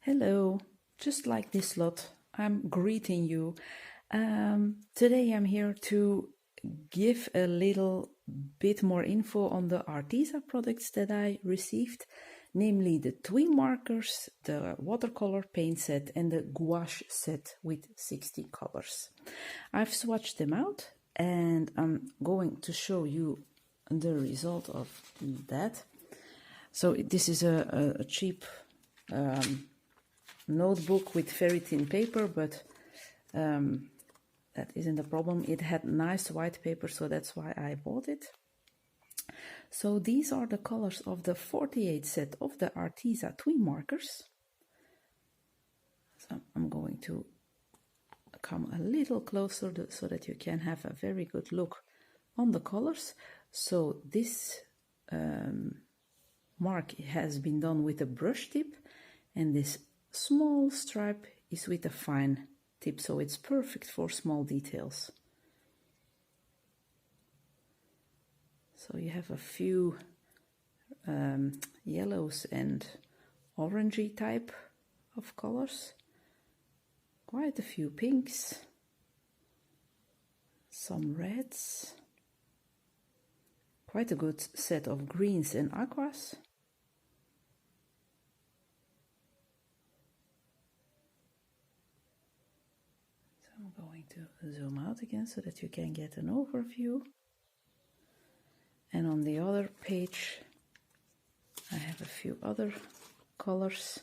Hello, just like this lot, I'm greeting you. Today I'm here to give a little bit more info on the Arteza products that I received, namely the twimarkers, the watercolor paint set, and the gouache set with 60 colors. I've swatched them out and I'm going to show you the result of that. So this is a cheap notebook with very thin paper, but that isn't a problem. It had nice white paper, so that's why I bought it. So these are the colors of the 48 set of the Arteza twimarkers. So I'm going to come a little closer so that you can have a very good look on the colors. So this mark has been done with a brush tip, and this small stripe is with a fine tip, so it's perfect for small details. So you have a few yellows and orangey type of colors, quite a few pinks, some reds, quite a good set of greens and aquas. I'm going to zoom out again so that you can get an overview. And on the other page, I have a few other colors.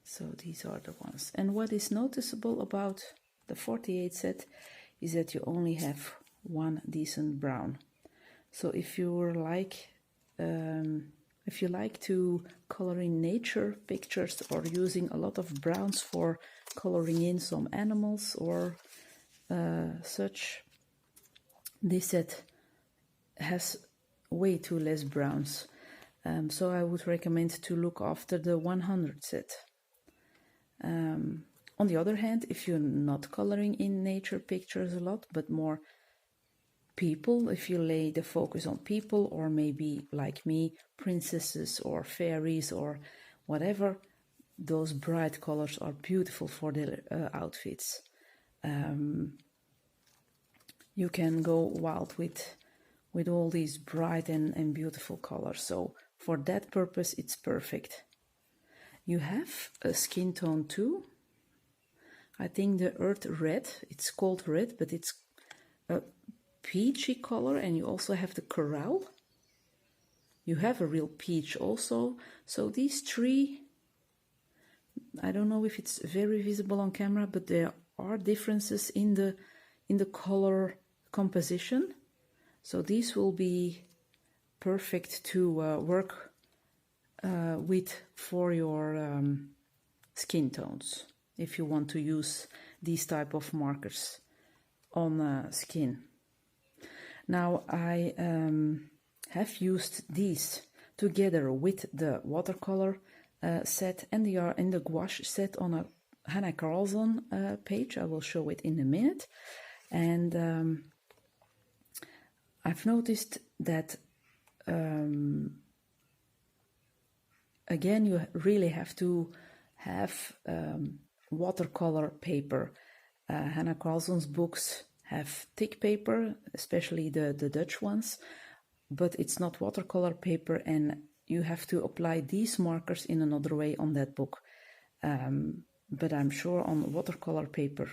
So these are the ones. And what is noticeable about the 48 set is that you only have one decent brown. So if you like to color in nature pictures or using a lot of browns for coloring in some animals or such, this set has way too less browns. So I would recommend to look after the 100 set. On the other hand, if you're not coloring in nature pictures a lot, but more people, if you lay the focus on people, or maybe like me, princesses or fairies or whatever, those bright colors are beautiful for their outfits. You can go wild with all these bright and beautiful colors. So for that purpose, it's perfect. You have a skin tone too. I think the earth red, it's called red, but it's a peachy color, and you also have the coral. You have a real peach also. So these three, I don't know if it's very visible on camera, but there are differences in the color composition. So these will be perfect to work with for your skin tones, if you want to use these type of markers on skin. Now I have used these together with the watercolor set and the gouache set on a Hannah Carlson page. I will show it in a minute. And I've noticed that again, you really have to have watercolor paper. Hannah Carlson's books have thick paper, especially the Dutch ones, but it's not watercolor paper, and you have to apply these markers in another way on that book. But I'm sure on watercolor paper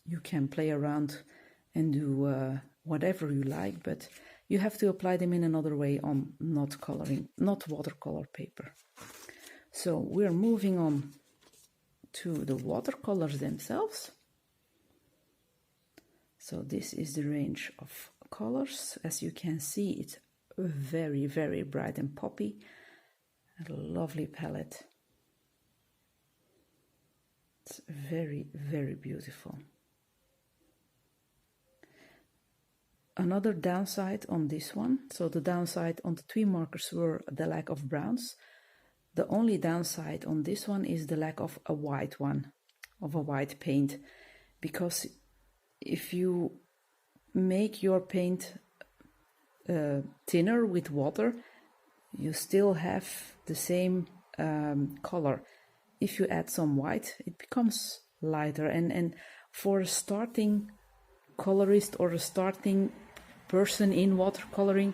you can play around and do whatever you like, but you have to apply them in another way on not watercolor paper. So we're moving on to the watercolors themselves. So this is the range of colors. As you can see, it's very, very bright and poppy. A lovely palette. It's very, very beautiful. Another downside on this one, so the downside on the twimarkers were the lack of browns. The only downside on this one is the lack of a white one, of a white paint, because if you make your paint thinner with water, you still have the same color. If you add some white, it becomes lighter. And for a starting colorist or a starting person in watercoloring,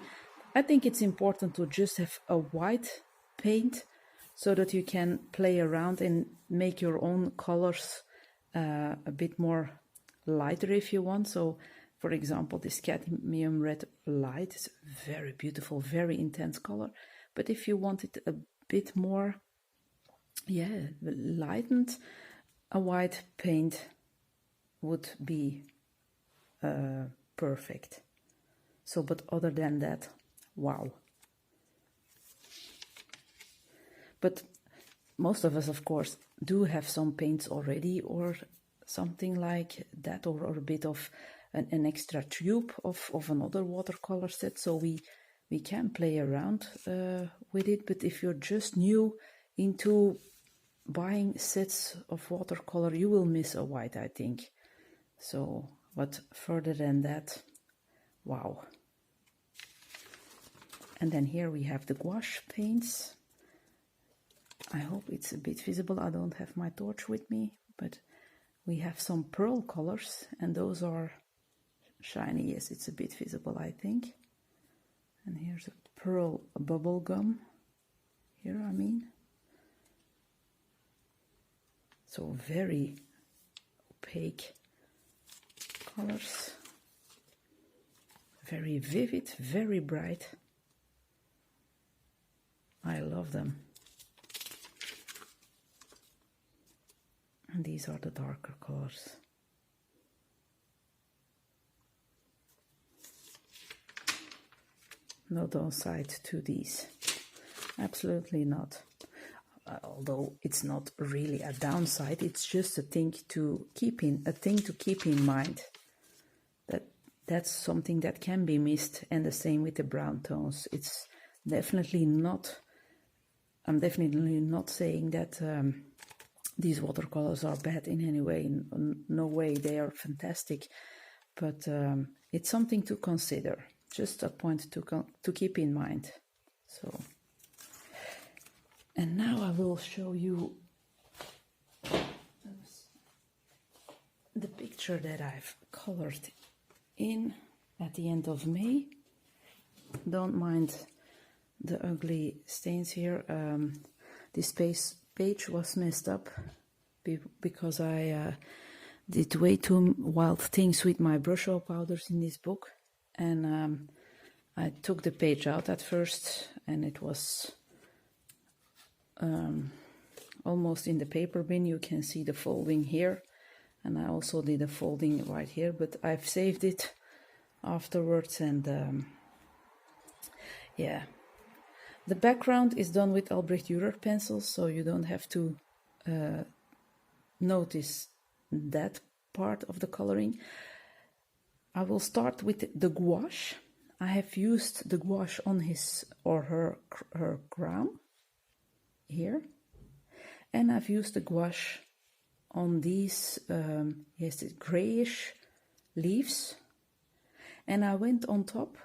I think it's important to just have a white paint so that you can play around and make your own colors a bit more lighter if you want. So for example, this cadmium red light is very beautiful, very intense color. But if you want it a bit more, yeah, lightened, a white paint would be perfect. So, but other than that, wow. But most of us, of course, do have some paints already or something like that, or a bit of an extra tube of another watercolor set, so we can play around with it. But if you're just new into buying sets of watercolor, you will miss a white, I think. So, but further than that, wow. And then here we have the gouache paints. I hope it's a bit visible. I don't have my torch with me, but we have some pearl colors, and those are shiny. Yes, it's a bit visible, I think. And here's a pearl bubble gum. Here, I mean. So very opaque colors. Very vivid, very bright. I love them. And these are the darker colors. No downside to these. Absolutely not. Although it's not really a downside, it's just a thing to keep in mind. That's something that can be missed, and the same with the brown tones. It's definitely not. I'm definitely not saying that these watercolors are bad in any way. No way, they are fantastic. But it's something to consider. Just a point to keep in mind. So, and now I will show you the picture that I've colored in at the end of May. Don't mind the ugly stains here. This page was messed up because I did way too wild things with my brush up powders in this book, and I took the page out at first, and it was almost in the paper bin. You can see the folding here, and I also did a folding right here, but I've saved it afterwards. And yeah, the background is done with Albrecht Dürer pencils, so you don't have to notice that part of the coloring. I will start with the gouache. I have used the gouache on his or her crown here, and I've used the gouache on these yes, grayish leaves, and I went on top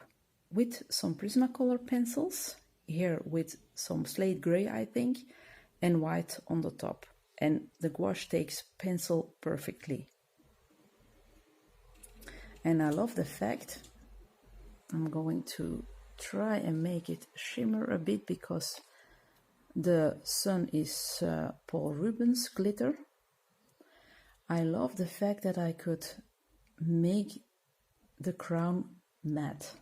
with some Prismacolor pencils here with some slate gray, I think, and white on the top, and the gouache takes pencil perfectly. And I love the fact, I'm going to try and make it shimmer a bit because the sun is Paul Rubens glitter. I love the fact that I could make the crown matte.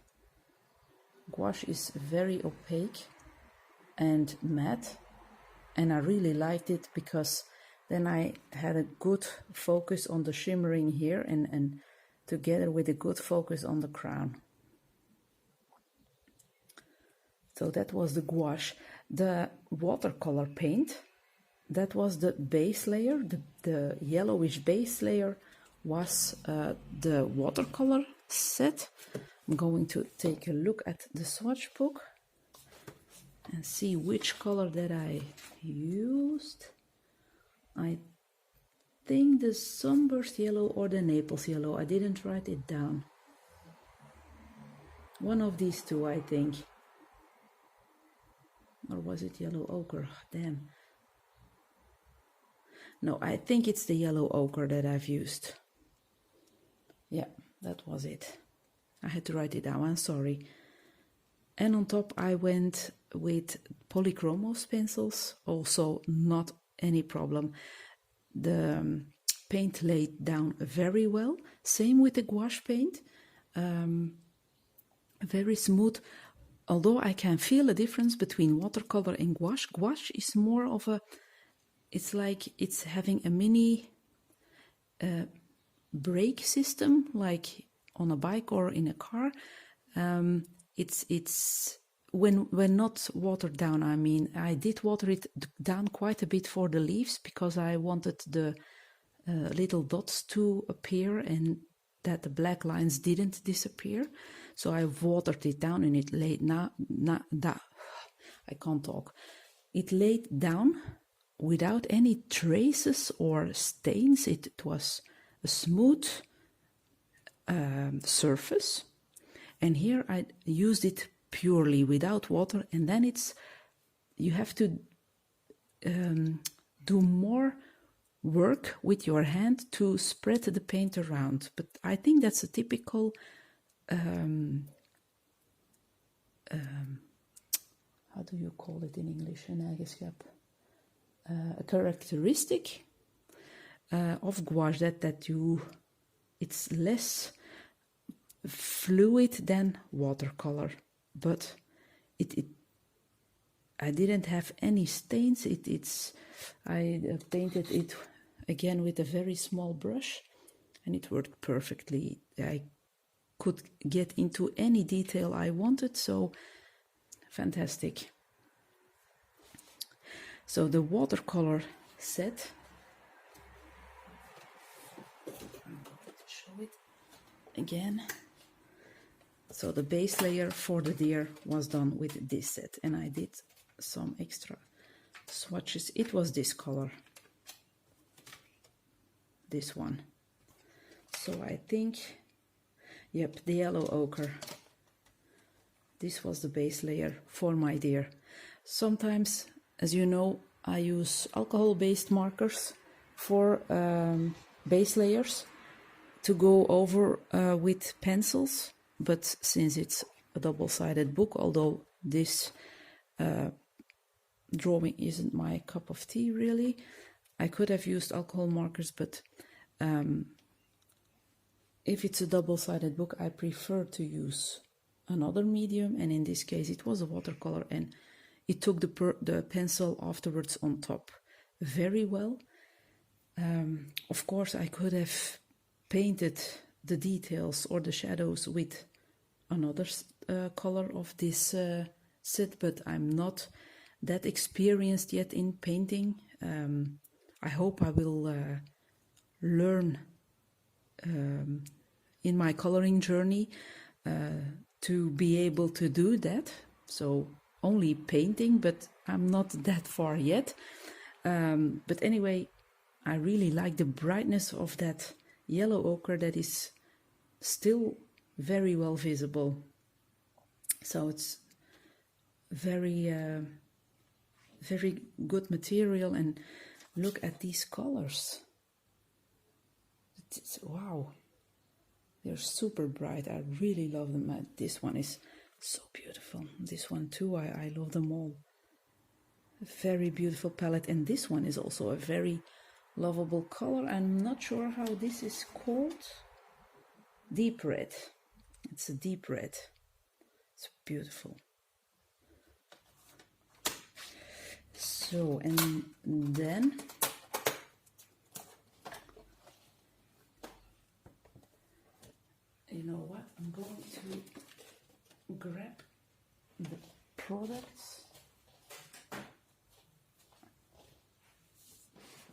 Gouache is very opaque and matte, and I really liked it because then I had a good focus on the shimmering here, and together with a good focus on the crown. So that was the gouache. The watercolor paint, that was the base layer, the yellowish base layer was the watercolor set. I'm going to take a look at the swatch book and see which color that I used. I think the sunburst yellow or the Naples yellow. I didn't write it down. One of these two, I think. Or was it yellow ochre? Damn. No, I think it's the yellow ochre that I've used. Yeah, that was it. I had to write it down, I'm sorry. And on top I went with polychromos pencils, also not any problem. The paint laid down very well. Same with the gouache paint. Very smooth. Although I can feel a difference between watercolor and gouache. Gouache is more of a, it's like it's having a mini brake system, like on a bike or in a car. It's when not watered down. I mean, I did water it down quite a bit for the leaves because I wanted the little dots to appear and that the black lines didn't disappear. So I watered it down and it laid I can't talk. It laid down without any traces or stains. It was a smooth surface. And here I used it purely without water, and then you have to do more work with your hand to spread the paint around. But I think that's a typical how do you call it in English? Een eigenschap. A characteristic of gouache that it's less fluid than watercolor, but I didn't have any stains. I painted it again with a very small brush and it worked perfectly. I could get into any detail I wanted, so fantastic. So the watercolor set, I'm going to show it again. So the base layer for the deer was done with this set, and I did some extra swatches. It was this color, this one. So I think, yep, the yellow ochre. This was the base layer for my deer. Sometimes, as you know, I use alcohol-based markers for base layers to go over with pencils. But since it's a double-sided book, although this drawing isn't my cup of tea really, I could have used alcohol markers, but if it's a double-sided book, I prefer to use another medium, and in this case it was a watercolor, and it took the pencil afterwards on top very well. Of course, I could have painted the details or the shadows with another color of this set, but I'm not that experienced yet in painting. I hope I will learn in my coloring journey to be able to do that. So only painting, but I'm not that far yet. But anyway, I really like the brightness of that yellow ochre that is still very well visible. So it's very very good material, and look at these colors. Wow, they're super bright. I really love them. This one is so beautiful. This one too, I love them all. A very beautiful palette, and this one is also a very lovable color. I'm not sure how this is called. Deep red. It's a deep red. It's beautiful. So, and then you know what? I'm going to grab the products.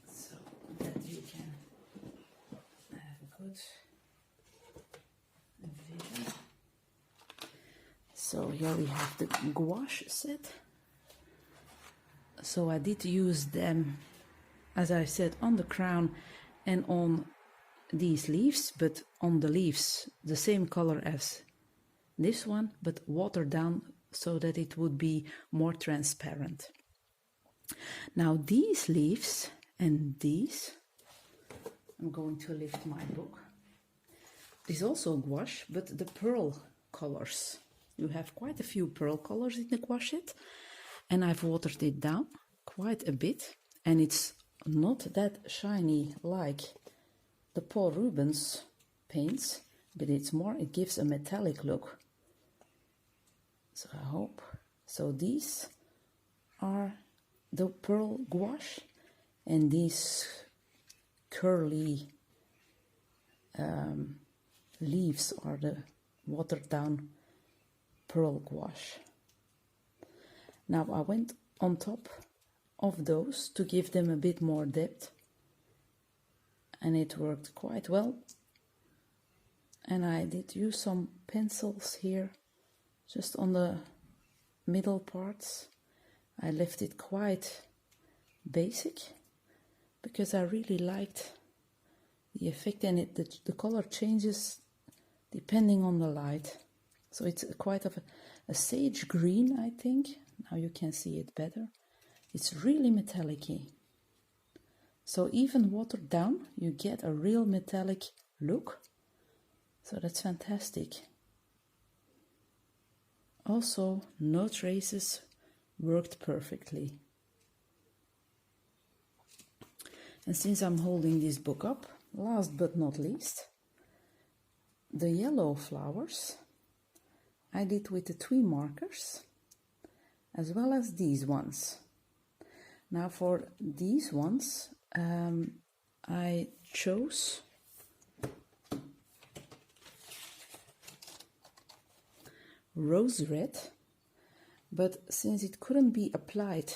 So that you can have a good vision. So here we have the gouache set. So I did use them, as I said, on the crown and on these leaves, but on the leaves the same color as this one, but watered down so that it would be more transparent. Now these leaves and these, I'm going to lift my book. This is also gouache, but the pearl colors. You have quite a few pearl colors in the gouache, and I've watered it down quite a bit, and it's not that shiny like the Paul Rubens paints, but it's more, it gives a metallic look. So I hope. So these are the pearl gouache, and these curly leaves are the watered down pearl gouache. Now I went on top of those to give them a bit more depth, and it worked quite well. And I did use some pencils here just on the middle parts. I left it quite basic because I really liked the effect, and the color changes depending on the light. So it's quite of a sage green, I think. Now you can see it better. It's really metallic-y. So even watered down, you get a real metallic look. So that's fantastic. Also, no traces, worked perfectly. And since I'm holding this book up, last but not least, the yellow flowers I did with the twimarkers, as well as these ones. Now for these ones, I chose rose red, but since it couldn't be applied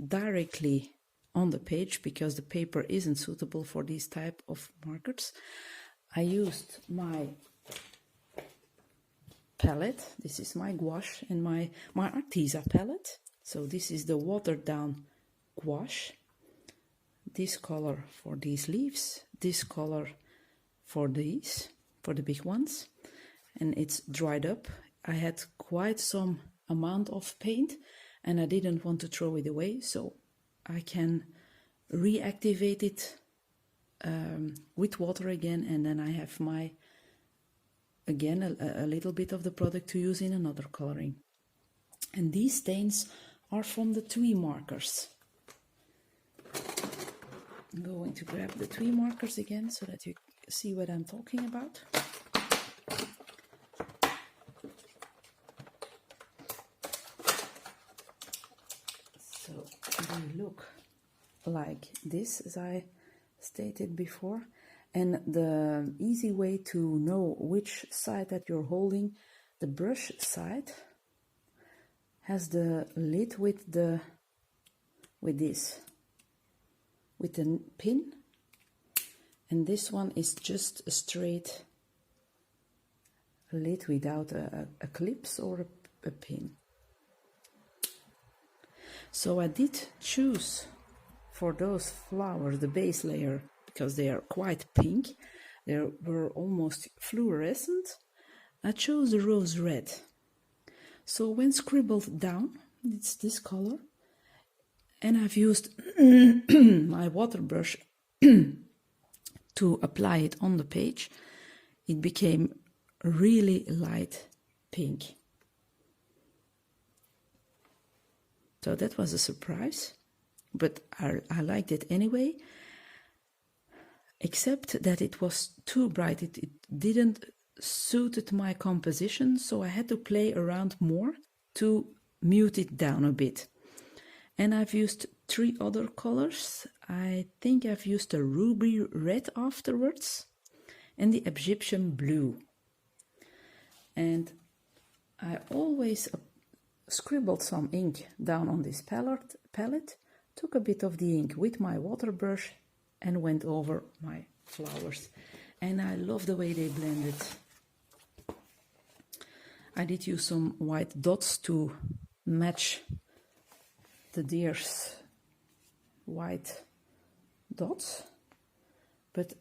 directly on the page because the paper isn't suitable for these type of markers, I used my palette. This is my gouache and my Arteza palette. So this is the watered down gouache. This color for these leaves, this color for these, for the big ones, and it's dried up. I had quite some amount of paint and I didn't want to throw it away, so I can reactivate it with water again, and then I have my, again, a little bit of the product to use in another coloring. And these stains are from the twimarkers. I'm going to grab the twimarkers again so that you see what I'm talking about. So they look like this, as I stated before. And the easy way to know which side that you're holding, the brush side has the lid with the pin, and this one is just a straight lid without a clips or a pin. So I did choose for those flowers the base layer because they are quite pink. They were almost fluorescent. I chose the rose red. So when scribbled down, it's this color, and I've used my water brush to apply it on the page. It became really light pink. So that was a surprise, but I liked it anyway, except that it was too bright. It didn't suited my composition, so I had to play around more to mute it down a bit. And I've used 3 other colors. I think I've used a ruby red afterwards and the Egyptian blue. And I always scribbled some ink down on this palette, took a bit of the ink with my water brush and went over my flowers. And I love the way they blended. I did use some white dots to match the deer's white dots, but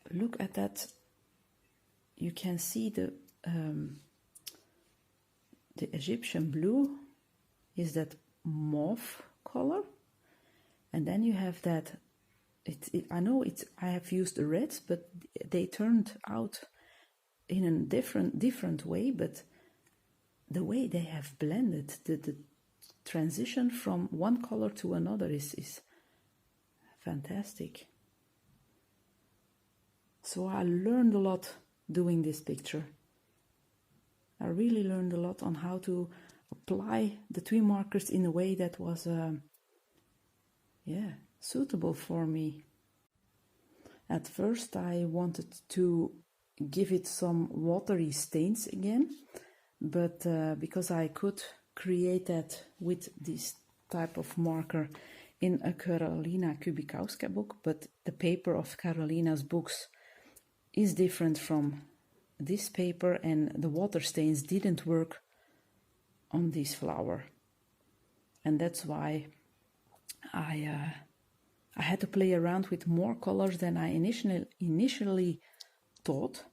look at that. You can see the the Egyptian blue is that mauve color, and then you have that. I know I have used the reds, but they turned out in a different way. But the way they have blended, the transition from one color to another is fantastic. So I learned a lot doing this picture. I really learned a lot on how to apply the twimarkers in a way that was suitable for me. At first I wanted to give it some watery stains again, but because I could create that with this type of marker in a Karolina Kubikowska book, but the paper of Karolina's books is different from this paper, and the water stains didn't work on this flower, and that's why I had to play around with more colors than I initially thought,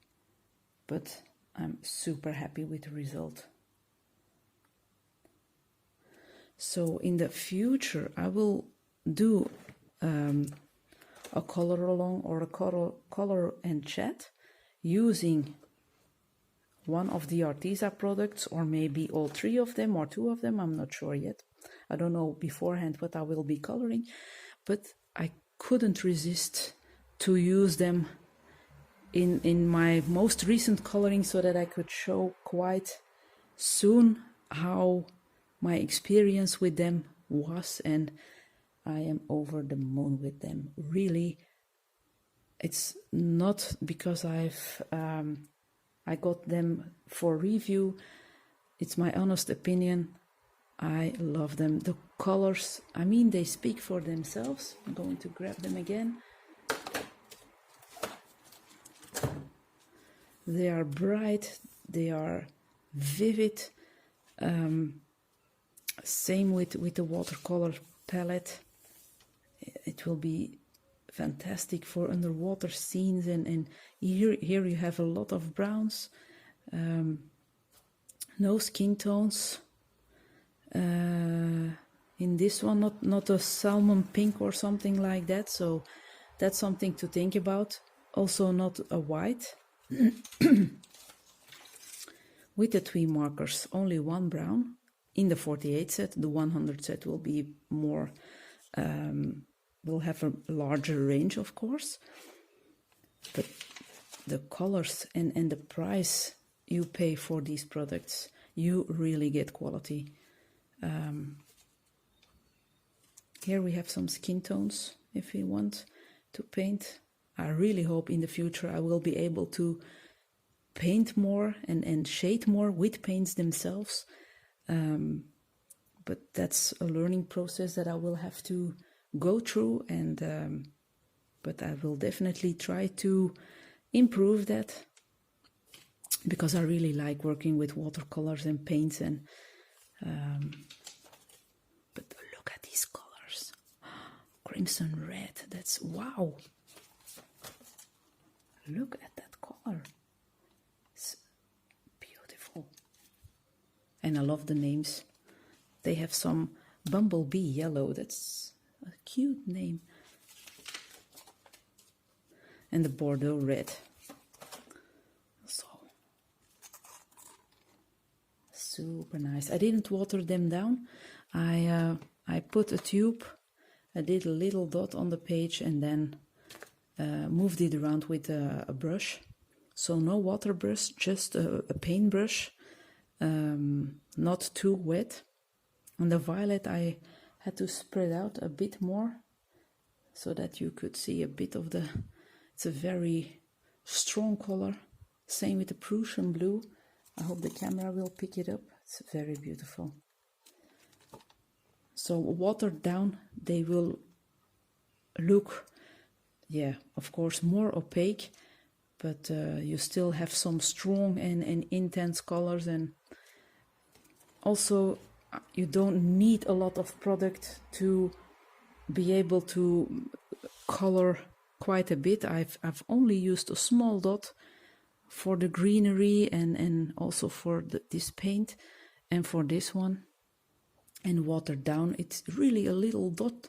but I'm super happy with the result. So in the future I will do a color along or a color and chat using one of the Arteza products, or maybe all three of them or two of them, I'm not sure yet. I don't know beforehand what I will be coloring, but I couldn't resist to use them in my most recent coloring so that I could show quite soon how my experience with them was, and I am over the moon with them. Really, it's not because I got them for review. It's my honest opinion. I love them. The colors, I mean, they speak for themselves. I'm going to grab them again. They are bright, they are vivid. Same with the watercolor palette. It will be fantastic for underwater scenes, and here you have a lot of browns, no skin tones. In this one, not a salmon pink or something like that, so that's something to think about. Also not a white. With the twimarkers, only one brown. In the 48 set, the 100 set will be more, will have a larger range, of course. But the colors and the price you pay for these products, you really get quality. Here we have some skin tones if we want to paint. I really hope in the future I will be able to paint more and shade more with paints themselves. But that's a learning process that I will have to go through, and but I will definitely try to improve that, because I really like working with watercolors and paints. And but look at these colors. Crimson red, that's wow. Look at that color. It's beautiful. And I love the names. They have some bumblebee yellow. That's a cute name. And the Bordeaux red. So super nice. I didn't water them down. I put a tube. I did a little dot on the page and then moved it around with a brush. So no water brush, just a paintbrush, not too wet. And the violet I had to spread out a bit more so that you could see a bit of the, it's a very strong color. Same with the Prussian blue. I hope the camera will pick it up. It's very beautiful. So watered down, they will look, yeah, of course, more opaque, but you still have some strong and intense colors. And also you don't need a lot of product to be able to color quite a bit. I've only used a small dot for the greenery and also for this paint, and for this one, and watered down. It's really a little dot,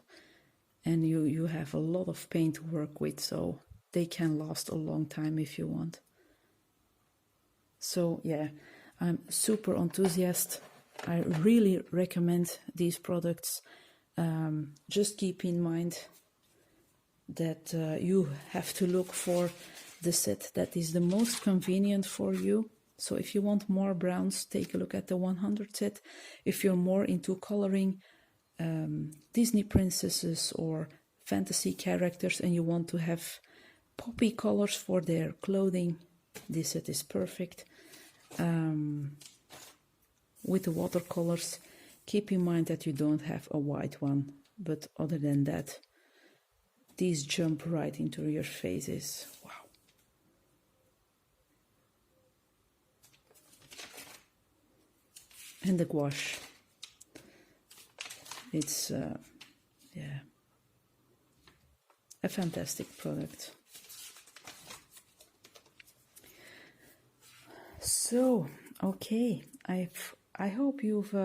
and you have a lot of paint to work with, so they can last a long time if you want. So yeah, I'm super enthusiastic. I really recommend these products. Just keep in mind that you have to look for the set that is the most convenient for you. So if you want more browns, take a look at the 100 set. If you're more into coloring Disney princesses or fantasy characters and you want to have poppy colors for their clothing, this set is perfect. With the watercolors, keep in mind that you don't have a white one, but other than that, these jump right into your faces. Wow. And the gouache, it's yeah, a fantastic product. So okay, I hope you've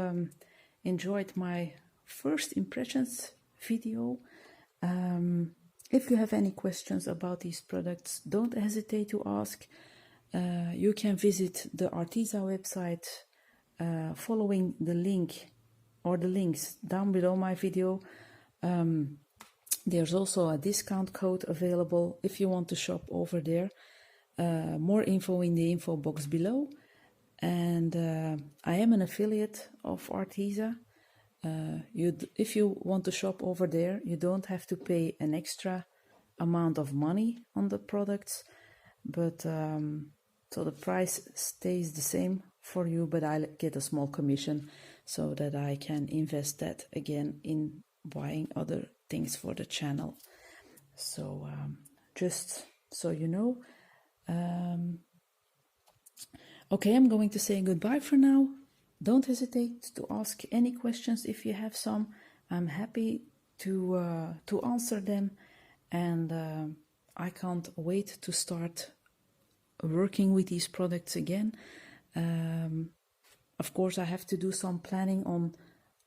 enjoyed my first impressions video. If you have any questions about these products, don't hesitate to ask. You can visit the Arteza website following the link or the links down below my video. There's also a discount code available if you want to shop over there. More info in the info box below. And I am an affiliate of Arteza. If you want to shop over there, you don't have to pay an extra amount of money on the products, but so the price stays the same for you, but I get a small commission so that I can invest that again in buying other things for the channel. So just so you know. Okay, I'm going to say goodbye for now. Don't hesitate to ask any questions if you have some. I'm happy to answer them, and I can't wait to start working with these products again. Of course, I have to do some planning on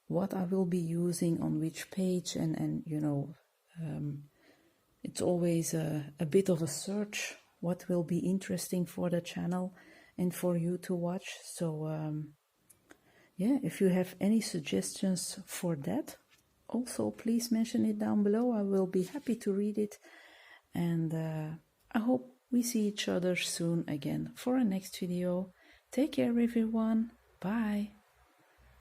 what I will be using on which page, and you know, it's always a bit of a search what will be interesting for the channel and for you to watch. So yeah, if you have any suggestions for that, also please mention it down below. I will be happy to read it, and I hope we see each other soon again for a next video. Take care everyone. Bye.